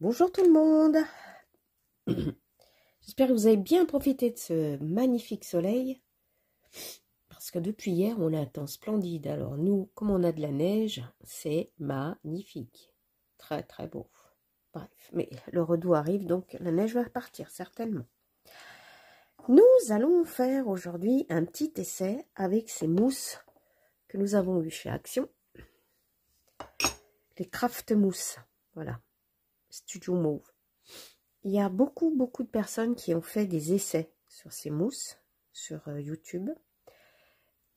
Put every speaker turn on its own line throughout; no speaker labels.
Bonjour tout le monde. J'espère que vous avez bien profité de ce magnifique soleil. Parce que depuis hier, on a un temps splendide. Alors nous, comme on a de la neige, c'est magnifique. Très très beau. Bref, mais le redout arrive, donc la neige va partir certainement. Nous allons faire aujourd'hui un petit essai avec ces mousses que nous avons eues chez Action. Les Craft Mousse. Voilà. Studio Mauve. Il y a beaucoup de personnes qui ont fait des essais sur ces mousses sur YouTube.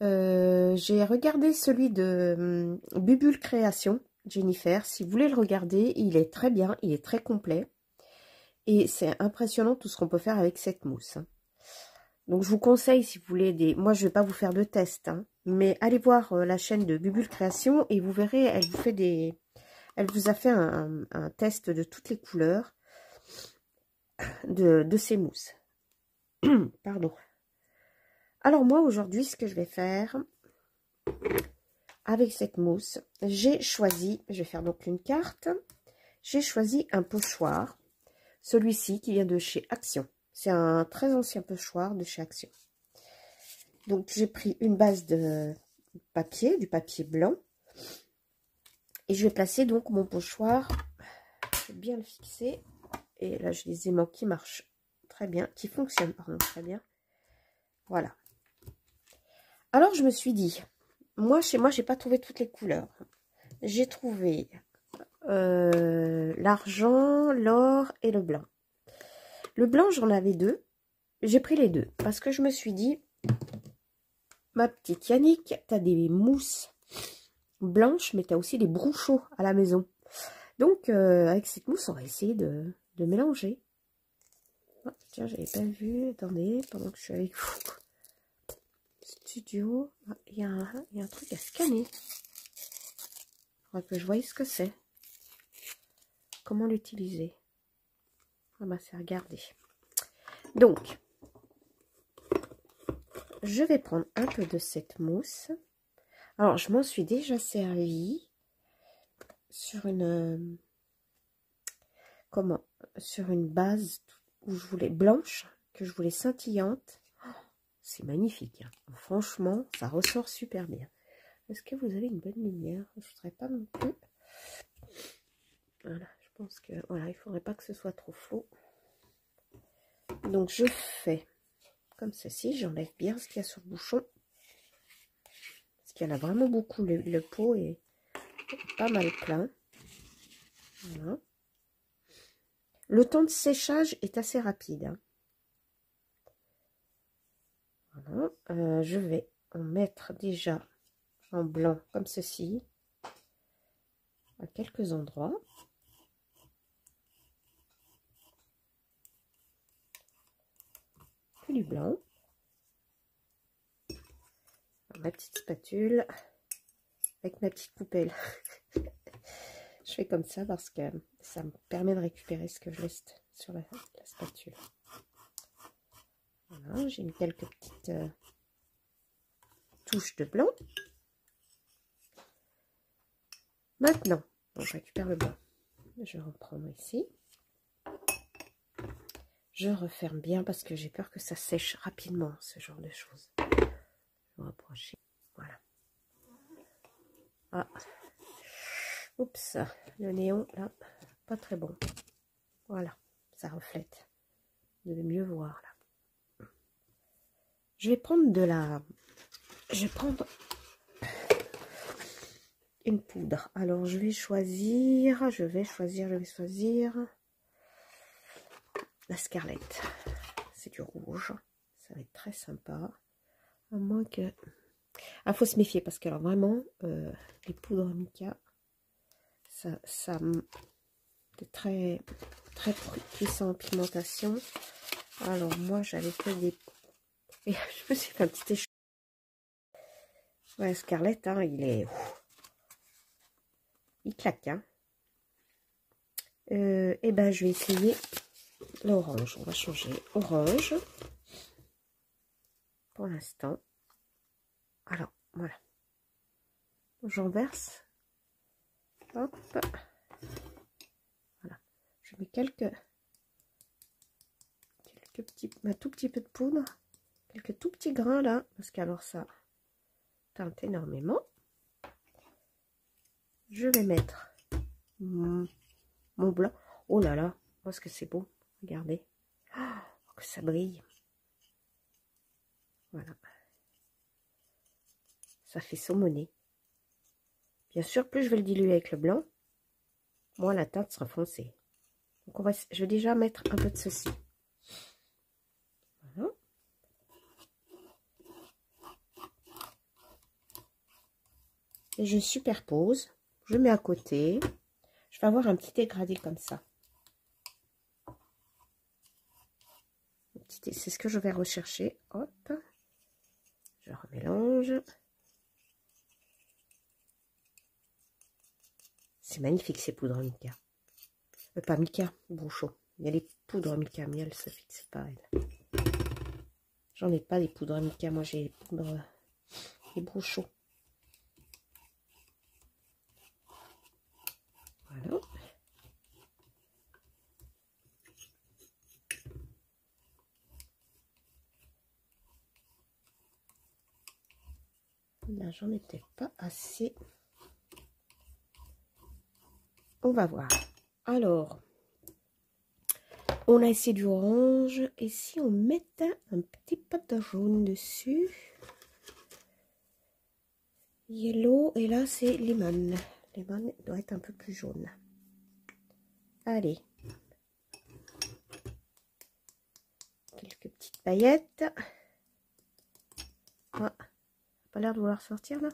J'ai regardé celui de Bubule Création, Jennifer. Si vous voulez le regarder, il est très bien, il est très complet. Et c'est impressionnant tout ce qu'on peut faire avec cette mousse. Donc je vous conseille, si vous voulez des... Moi, je ne vais pas vous faire de test, hein, mais allez voir la chaîne de Bubule Création et vous verrez, elle vous fait des... Elle vous a fait un test de toutes les couleurs de ces mousses. Pardon. Alors moi, aujourd'hui, ce que je vais faire avec cette mousse, j'ai choisi, je vais faire donc une carte, j'ai choisi un pochoir, celui-ci qui vient de chez Action. C'est un très ancien pochoir de chez Action. Donc j'ai pris une base de papier, du papier blanc, et je vais placer donc mon pochoir, je vais bien le fixer, et là j'ai des aimants qui marchent très bien, qui fonctionnent pardon, très bien. Voilà. Alors je me suis dit, moi chez moi j'ai pas trouvé toutes les couleurs. J'ai trouvé l'argent, l'or et le blanc. Le blanc j'en avais deux. J'ai pris les deux parce que je me suis dit, ma petite Yannick, tu as des mousses blanches mais tu as aussi des brouchots à la maison. Donc avec cette mousse on va essayer de mélanger. Oh, tiens, j'avais pas vu, attendez, pendant que je suis avec vous. Studio, il y a un truc à scanner. Il faudrait que je voie ce que c'est. Comment l'utiliser? Ah bah c'est regarder. Donc, je vais prendre un peu de cette mousse. Alors, je m'en suis déjà servi sur une... sur une base où je voulais blanche, que je voulais scintillante. Oh, c'est magnifique. Hein. Franchement, ça ressort super bien. Est-ce que vous avez une bonne lumière? Je ne voudrais pas non plus. Voilà, je pense que... Voilà, il ne faudrait pas que ce soit trop flou. Donc, je fais comme ceci. J'enlève bien ce qu'il y a sur le bouchon. Parce qu'il y en a vraiment beaucoup. Le pot est pas mal plein. Voilà. Le temps de séchage est assez rapide. Hein. Voilà. Je vais en mettre déjà en blanc comme ceci à quelques endroits. Puis du blanc. Ma petite spatule avec ma petite poubelle. Je fais comme ça parce que ça me permet de récupérer ce que je laisse sur la spatule. Voilà, j'ai mis quelques petites touches de blanc. Maintenant, je récupère le blanc. Je vais reprendre ici. Je referme bien parce que j'ai peur que ça sèche rapidement, ce genre de choses. Je vais rapprocher. Voilà. Ah. Oups, le néon, là, pas très bon. Voilà, ça reflète. Vous devez mieux voir, là. Je vais prendre de la... Je vais prendre une poudre. Alors, je vais choisir la Scarlett. C'est du rouge. Ça va être très sympa. À moins que... Ah, faut se méfier parce que, alors, vraiment, les poudres mica, ça c'est très puissant en pigmentation. Alors, moi, j'avais fait des... Et je me suis fait un petit échec. Ouais, Scarlett, hein, il est... Il claque, hein. Et ben, je vais essayer l'orange. On va changer orange. Pour l'instant. Alors, voilà. J'en verse. Hop. Voilà. Je Je mets quelques petits, un tout petit peu de poudre, quelques tout petits grains là, parce qu'alors ça teinte énormément. Je vais mettre mon blanc. Oh là là, parce que c'est beau, regardez, oh, que ça brille. Voilà, ça fait saumonner. Bien sûr, plus je vais le diluer avec le blanc, moins la teinte sera foncée. Donc je vais déjà mettre un peu de ceci. Voilà. Et je superpose, je mets à côté. Je vais avoir un petit dégradé comme ça. C'est ce que je vais rechercher. Hop, je remélange. C'est magnifique ces poudres mica. Pas mica, Bruchot. Il y a les poudres mica, mais elle se fixe pas elle. J'en ai pas des poudres mica, moi j'ai les poudres les Bruchot. Voilà. Là, j'en ai peut-être pas assez. On va voir. Alors, on a essayé du orange. Et si on mettait un petit peu de jaune dessus? Yellow. Et là, c'est lemon. Lemon doit être un peu plus jaune. Allez. Quelques petites paillettes. Ah, pas l'air de vouloir sortir là?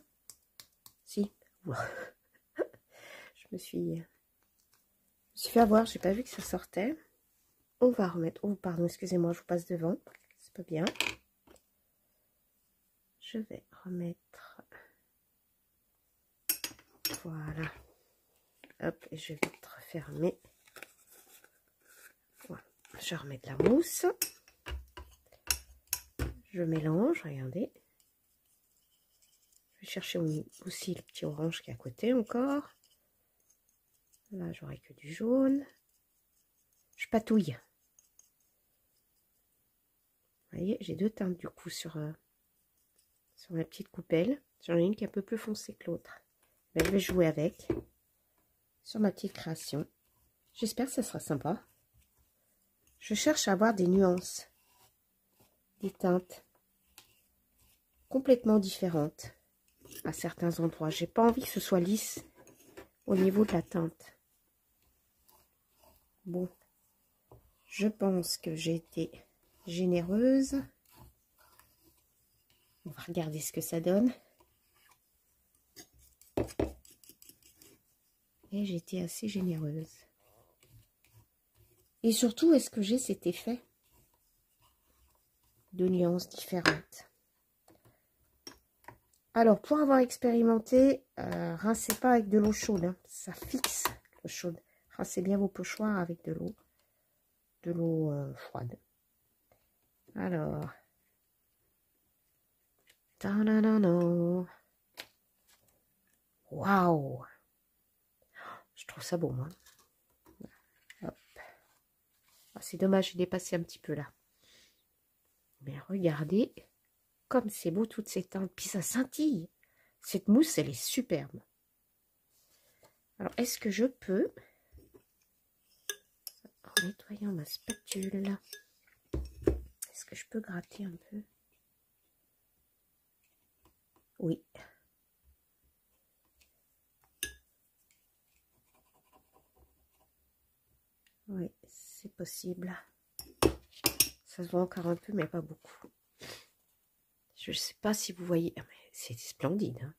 Si. Je me suis fait avoir, j'ai pas vu que ça sortait. On va remettre. Oh, pardon, excusez-moi, je vous passe devant. C'est pas bien. Je vais remettre. Voilà. Hop, et je vais vite refermer. Voilà. Je remets de la mousse. Je mélange, regardez. Je vais chercher aussi le petit orange qui est à côté encore. Là, j'aurai que du jaune. Je patouille. Vous voyez, j'ai deux teintes du coup sur la petite coupelle. J'en ai une qui est un peu plus foncée que l'autre. Mais je vais jouer avec sur ma petite création. J'espère que ça sera sympa. Je cherche à avoir des nuances, des teintes complètement différentes à certains endroits. J'ai pas envie que ce soit lisse au niveau de la teinte. Bon, je pense que j'ai été généreuse. On va regarder ce que ça donne. Et j'ai été assez généreuse. Et surtout, est-ce que j'ai cet effet de nuances différentes? Alors, pour avoir expérimenté, rincez pas avec de l'eau chaude. Hein. Ça fixe l'eau chaude. Rincez bien vos pochoirs avec de l'eau froide. Alors, waouh, je trouve ça beau, moi. Hop. Ah, c'est dommage, j'ai dépassé un petit peu là. Mais regardez, comme c'est beau toutes ces teintes. Puis ça scintille. Cette mousse, elle est superbe. Alors, est-ce que je peux, en nettoyant ma spatule, est-ce que je peux gratter un peu? Oui. Oui, c'est possible. Ça se voit encore un peu, mais pas beaucoup. Je ne sais pas si vous voyez. Ah, mais c'est splendide. Hein.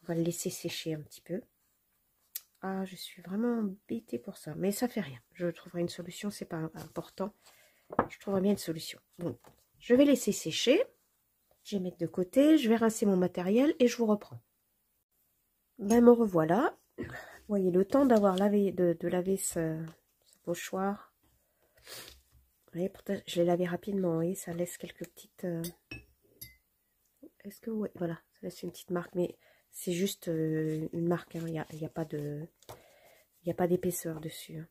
On va le laisser sécher un petit peu. Ah, je suis vraiment embêtée pour ça. Mais ça fait rien. Je trouverai une solution. C'est pas important. Je trouverai bien une solution. Bon, je vais laisser sécher. Je vais mettre de côté. Je vais rincer mon matériel et je vous reprends. Ben, me revoilà. Vous voyez, le temps d'avoir lavé, de laver ce pochoir. Vous voyez, pourtant, je l'ai lavé rapidement. Vous voyez, ça laisse quelques petites... Est-ce que... Oui, voilà. Ça laisse une petite marque. Mais C'est juste une marque, hein. Il n'y a pas de... Il n'y a pas d'épaisseur dessus. Hein.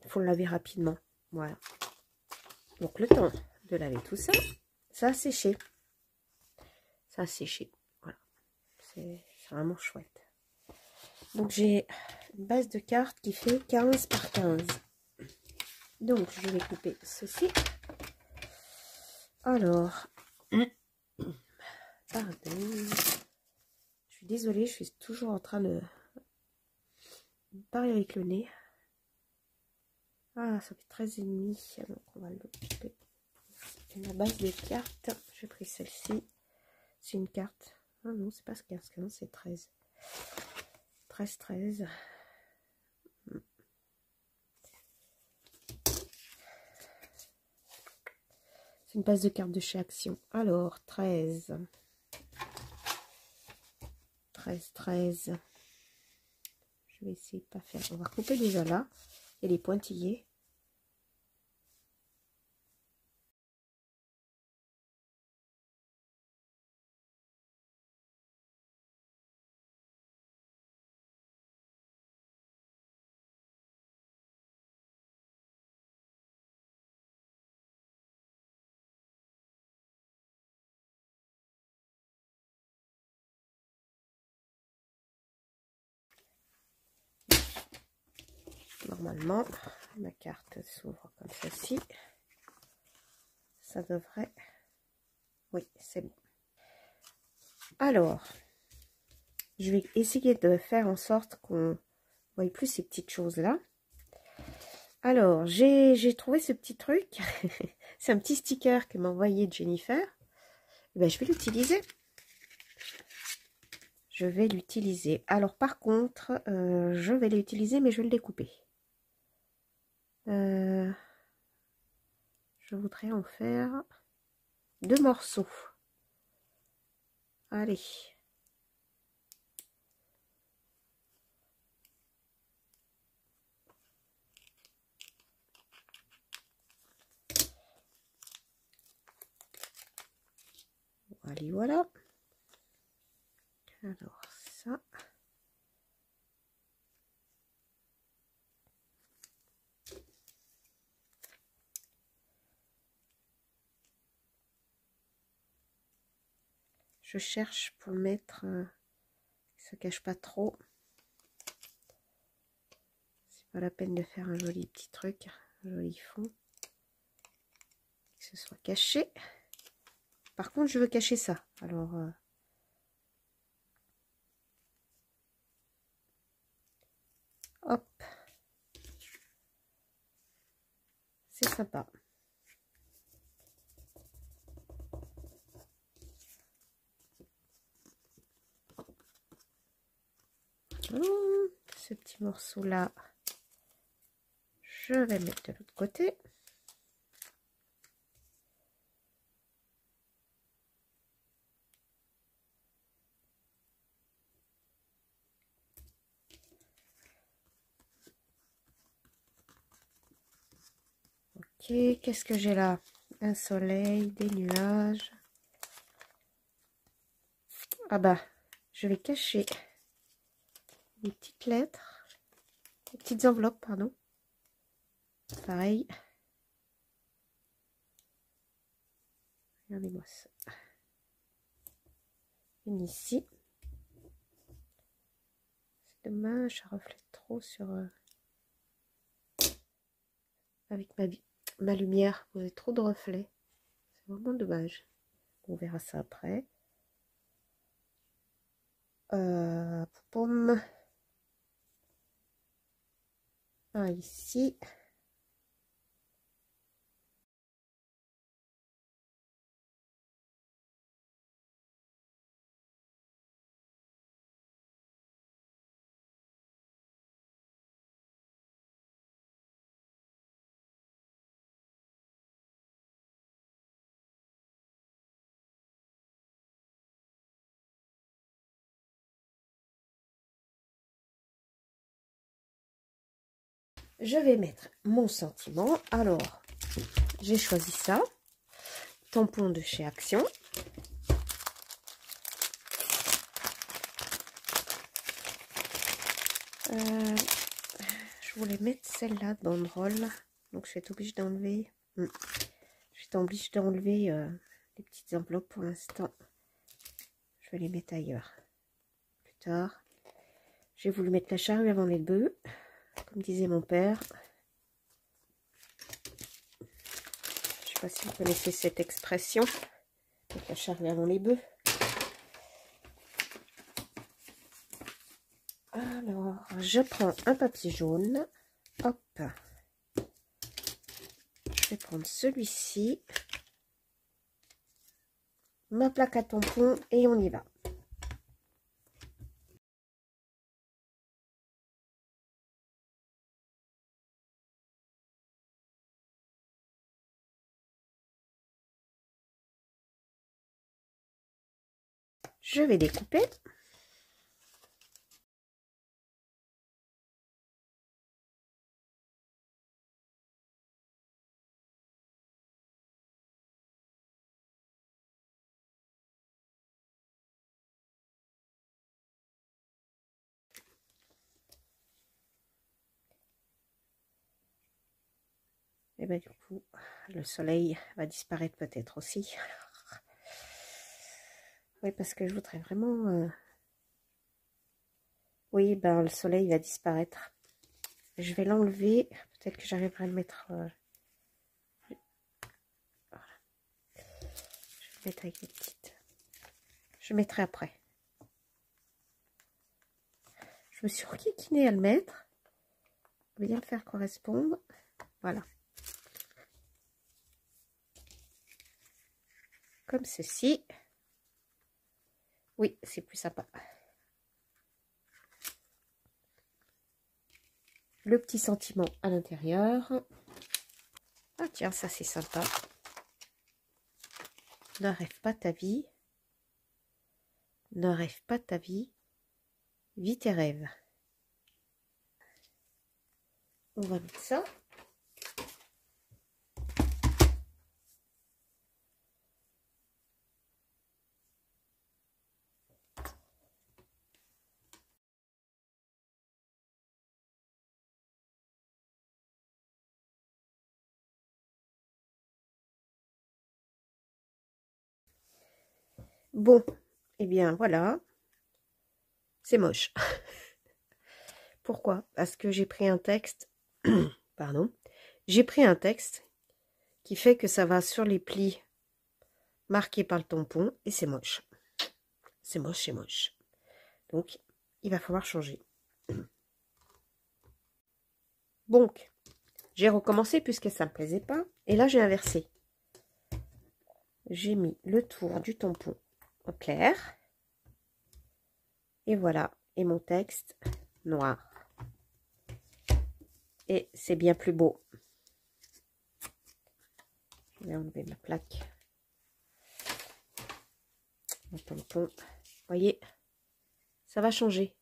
Il faut le laver rapidement. Voilà. Donc le temps de laver tout ça, ça a séché. Ça a séché. Voilà. C'est vraiment chouette. Donc j'ai une base de cartes qui fait 15 par 15. Donc je vais couper ceci. Alors, pardon. Je suis désolée, je suis toujours en train de parler avec le nez. Ah, ça fait 13,5. Donc on va le couper. La base de cartes, j'ai pris celle-ci. C'est une carte. Ah non, c'est pas 15, c'est 13. 13. C'est une base de cartes de chez Action. Alors, 13. 13. Je vais essayer de pas faire. On va couper déjà là. Et les pointillés. Normalement, ma carte s'ouvre comme ceci. Ça devrait... Oui, c'est bon. Alors, je vais essayer de faire en sorte qu'on ne voie plus ces petites choses-là. Alors, j'ai trouvé ce petit truc. C'est un petit sticker que m'a envoyé Jennifer. Ben, je vais l'utiliser. Je vais l'utiliser. Alors, par contre, je vais l'utiliser, mais je vais le découper. Je voudrais en faire 2 morceaux. Allez. Allez, voilà. Alors, ça. Je cherche pour mettre, ça cache pas trop. C'est pas la peine de faire un joli petit truc, un joli fond. Que ce soit caché. Par contre, je veux cacher ça. Alors, hop. C'est sympa. Ce petit morceau là, je vais le mettre de l'autre côté. Ok, qu'est-ce que j'ai là? Un soleil, des nuages. Ah bah, je vais cacher des petites lettres, des petites enveloppes, pardon. Pareil. Regardez-moi ça. Une ici. C'est dommage, ça reflète trop sur... avec ma lumière. Vous avez trop de reflets. C'est vraiment dommage. On verra ça après. Pomme. Un ici. Je vais mettre mon sentiment. Alors, j'ai choisi ça. Tampon de chez Action. Je voulais mettre celle-là de banderole. Donc je vais être obligée d'enlever. Je vais être obligée d'enlever les petites enveloppes pour l'instant. Je vais les mettre ailleurs. Plus tard. J'ai voulu mettre la charrue avant les bœufs. Comme disait mon père. Je sais pas si vous connaissez cette expression. Mettre la charrue avant les bœufs. Alors, je prends un papier jaune. Hop. Je vais prendre celui-ci. Ma plaque à tampons et on y va. Je vais découper. Et bien du coup, le soleil va disparaître peut-être aussi. Oui, parce que je voudrais vraiment... Oui, ben le soleil va disparaître. Je vais l'enlever. Peut-être que j'arriverai à le mettre... Voilà. Je vais mettre avec les petites. Je mettrai après. Je me suis requiquinée à le mettre. Bien le faire correspondre. Voilà. Comme ceci. Oui, c'est plus sympa. Le petit sentiment à l'intérieur. Ah tiens, ça c'est sympa. Ne rêve pas ta vie. Ne rêve pas ta vie. Vis tes rêves. On va mettre ça. Bon, eh bien voilà. C'est moche. Pourquoi? Parce que j'ai pris un texte. Pardon. J'ai pris un texte qui fait que ça va sur les plis marqués par le tampon et c'est moche. C'est moche, c'est moche. Donc, il va falloir changer. Donc, j'ai recommencé puisque ça ne me plaisait pas. Et là, j'ai inversé. J'ai mis le tour du tampon au clair. Et voilà. Et mon texte noir. Et c'est bien plus beau. Je vais enlever ma plaque. Mon tampon. Vous voyez, ça va changer.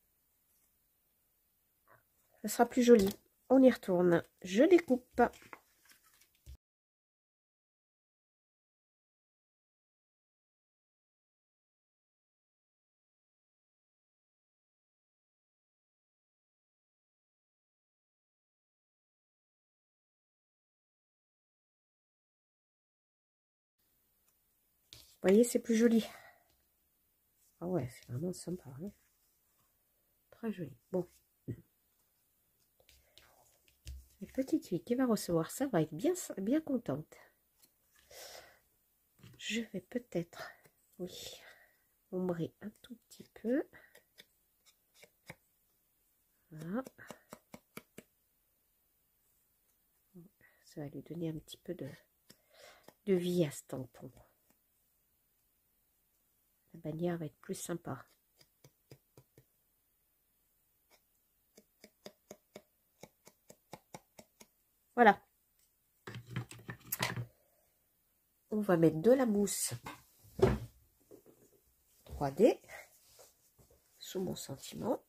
Ça sera plus joli. On y retourne. Je découpe. Vous voyez, c'est plus joli. Ah ouais, c'est vraiment sympa. Hein, très joli. Bon. La petite fille qui va recevoir ça va être bien contente. Je vais peut-être, oui, ombrer un tout petit peu. Voilà. Ça va lui donner un petit peu de vie à ce tampon. La bannière va être plus sympa. Voilà. On va mettre de la mousse 3D sous mon sentiment.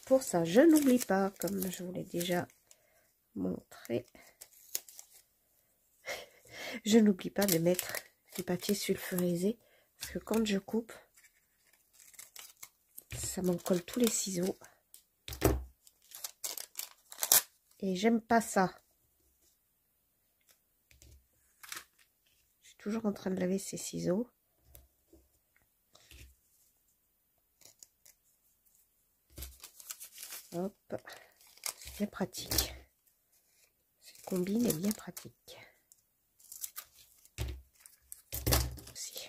Pour ça, je n'oublie pas, comme je vous l'ai déjà montré, je n'oublie pas de mettre du papier sulfurisé Parce que quand je coupe, ça m'en colle tous les ciseaux. Et j'aime pas ça. Je suis toujours en train de laver ces ciseaux. Hop. C'est bien pratique. Cette combine est bien pratique. Aussi.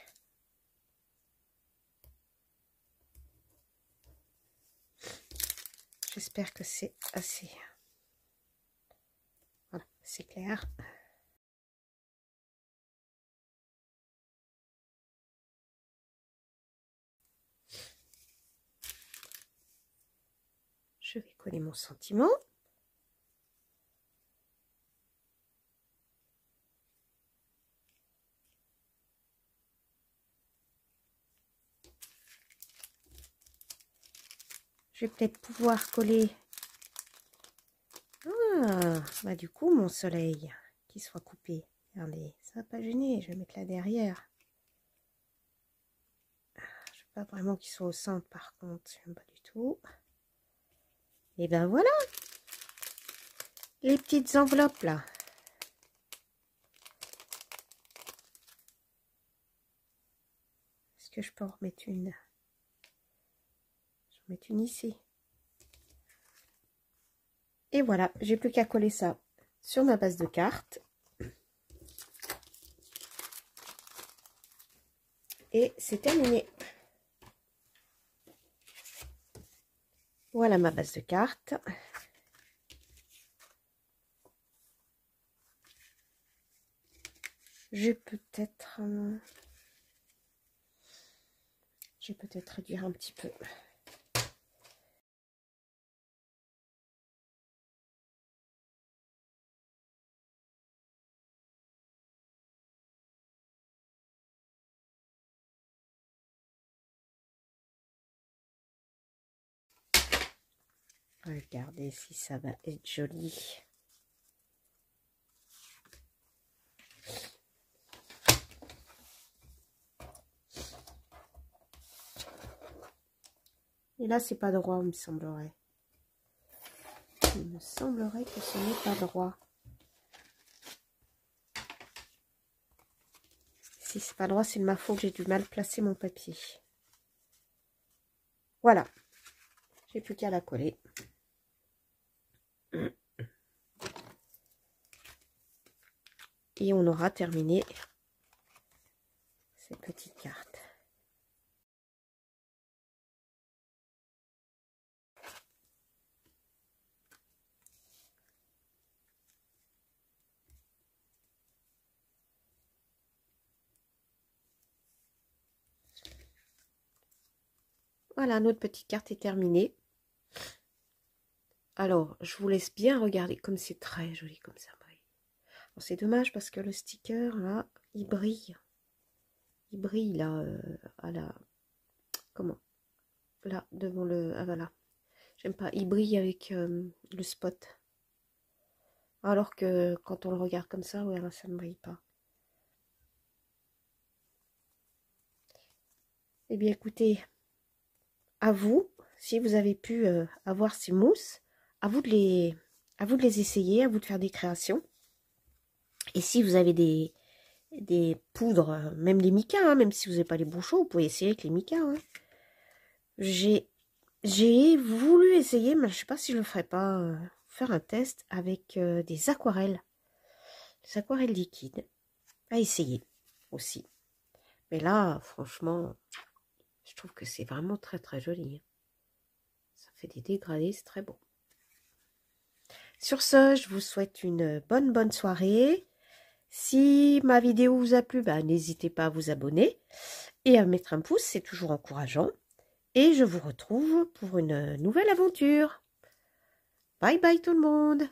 J'espère que c'est assez. Voilà, c'est clair. Je vais coller mon sentiment. Je vais peut-être pouvoir coller. Ah, bah du coup, mon soleil qui soit coupé. Regardez, ça va pas gêner. Je vais mettre là derrière. Je veux pas vraiment qu'il soit au centre, par contre. J'aime pas du tout. Et ben voilà. Les petites enveloppes là. Est-ce que je peux en remettre une? Je vais en mettre une ici. Et voilà, j'ai plus qu'à coller ça sur ma base de cartes. Et c'est terminé. Voilà ma base de cartes. Je vais peut-être réduire un petit peu. Regardez si ça va être joli. Et là, c'est pas droit, il me semblerait. Il me semblerait que ce n'est pas droit. Si c'est pas droit, c'est de ma faute, j'ai du mal placer mon papier. Voilà. J'ai plus qu'à la coller. Et on aura terminé ces petites cartes. Voilà, notre petite carte est terminée. Alors, je vous laisse bien regarder comme c'est très joli comme ça brille. C'est dommage parce que le sticker, là, il brille. Il brille, là, à la... Comment? Là, devant le... Ah, voilà. J'aime pas. Il brille avec le spot. Alors que quand on le regarde comme ça, ouais, ça ne brille pas. Eh bien, écoutez, à vous, si vous avez pu avoir ces mousses, à vous de les essayer, à vous de faire des créations. Et si vous avez des poudres, même les micas, hein, même si vous n'avez pas les bouchons, vous pouvez essayer avec les micas. Hein. J'ai voulu essayer, mais je ne sais pas si je le ferai pas, faire un test avec des aquarelles liquides. À essayer aussi. Mais là, franchement, je trouve que c'est vraiment très très joli. Ça fait des dégradés, c'est très beau. Sur ce, je vous souhaite une bonne soirée. Si ma vidéo vous a plu, n'hésitez pas à vous abonner et à mettre un pouce, c'est toujours encourageant. Et je vous retrouve pour une nouvelle aventure. Bye bye tout le monde!